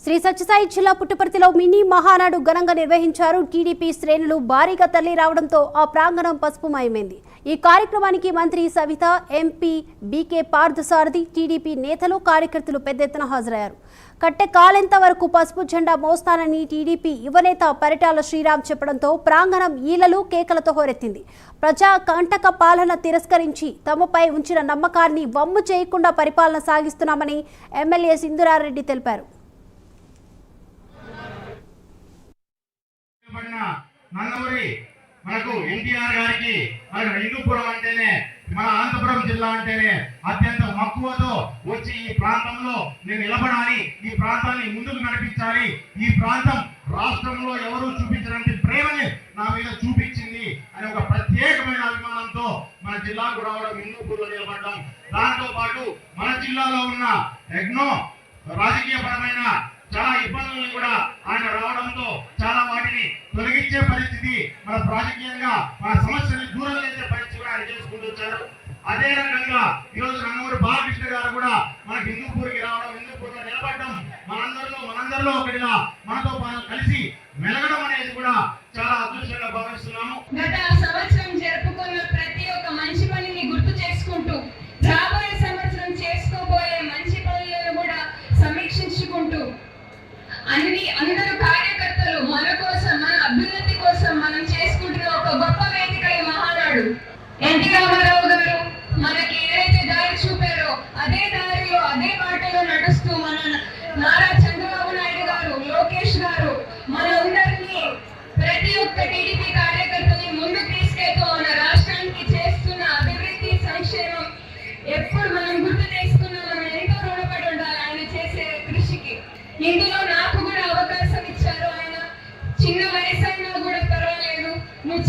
శ్రీ సత్యసాయి జిల్లా పుట్టపర్తిలో మినీ మహానాడు ఘనంగా నిర్వహించారు. టీడీపీ శ్రేణులు భారీగా తరలి రావడంతో ఆ ప్రాంగణం పసుపుమయమైంది. ఈ కార్యక్రమానికి మంత్రి సవిత, ఎంపీ బీకే పార్థసారథి, టీడీపీ నేతలు, కార్యకర్తలు పెద్ద ఎత్తున హాజరయ్యారు. కట్టె కాలెంత వరకు పసుపు జెండా మోస్తానని టీడీపీ యువనేత పరిటాల శ్రీరామ్ చెప్పడంతో ప్రాంగణం ఈలలు, కేకలతో హోరెత్తింది. ప్రజా కంటక పాలన తిరస్కరించి తమపై ఉంచిన నమ్మకాన్ని వమ్ము చేయకుండా పరిపాలన సాగిస్తున్నామని ఎమ్మెల్యే సింధూరారెడ్డి తెలిపారు. నందమూరి మనకు ఎన్టీఆర్ గారికి మనకు హిందూపురం అంటేనే మన అనంతపురం జిల్లా అంటేనే అత్యంత మక్కువతో వచ్చి ఈ ప్రాంతంలో నేను నిలబడాలి, ఈ ప్రాంతాన్ని ముందుకు నడిపించాలి, ఈ ప్రాంతం రాష్ట్రంలో ఎవరు చూపించినటువంటి ప్రేమని నా మీద చూపించింది అనే ఒక ప్రత్యేకమైన అభిమానంతో మన జిల్లాకు రావడం, హిందూపూర్లో నిలబడడం, దాంతో పాటు మన జిల్లాలో ఉన్న ఎన్నో రాజకీయపరమైన చాలా ఇబ్బందులను కూడా ఆయన రావడంతో చాలా వాటిని తొలగించే పరిస్థితి, మన రాజకీయంగా మన సమస్యని దూరం చేసే పరిస్థితి కూడా ఆయన చేసుకుంటూ వచ్చారు. అదే రకంగా ఈరోజు నందమూరి బాలకృష్ణ గారు కూడా మనకి హిందూపూర్కి రావడం, హిందూపూర్లో నిలబడడం, మనందరిలో ఒకటిగా మనతో కలిసి మెలగడం అనేది కూడా చాలా అదృష్టంగా భావిస్తున్నాము. గత సంవత్సరం జరుపుకున్న ప్రతి ఒక్క మంచి పనిని గుర్తు చేసుకుంటూ రాబోయే సంవత్సరం చేసుకోబోయే మంచి పనులను కూడా సమీక్షించుకుంటూ అందరూ కార్యకర్తలు మన కోసం, మన అభ్యున్నతి కోసం మనం చేసుకుంటున్న ఒక గొప్ప వేదిక ఈ మహానాడు. ఎన్టీ రామారావు గారు మనకి ఏదైతే దారి చూపారో అదే దారిలో, అదే బాటలో నడుస్తూ మన నారా చంద్రబాబు నాయుడు గారు, లోకేష్ గారు మనందరినీ, ప్రతి ఒక్క టీడీపీ కార్యకర్తని ముందుకు తీసుకెళ్తూ మన రాష్ట్రానికి చేస్తున్న అభివృద్ధి, సంక్షేమం ఎప్పుడు మనం గుర్తు చేసుకున్నాం. మనం ఎంతో రుణపడి ఉండాలి ఆయన చేసే కృషికి. ఇందులో నాకు కూడా అవకాశం ఇచ్చారు ఆయన. చిన్న వయసు అయినా కూడా పర్వాలేదు, నువ్వు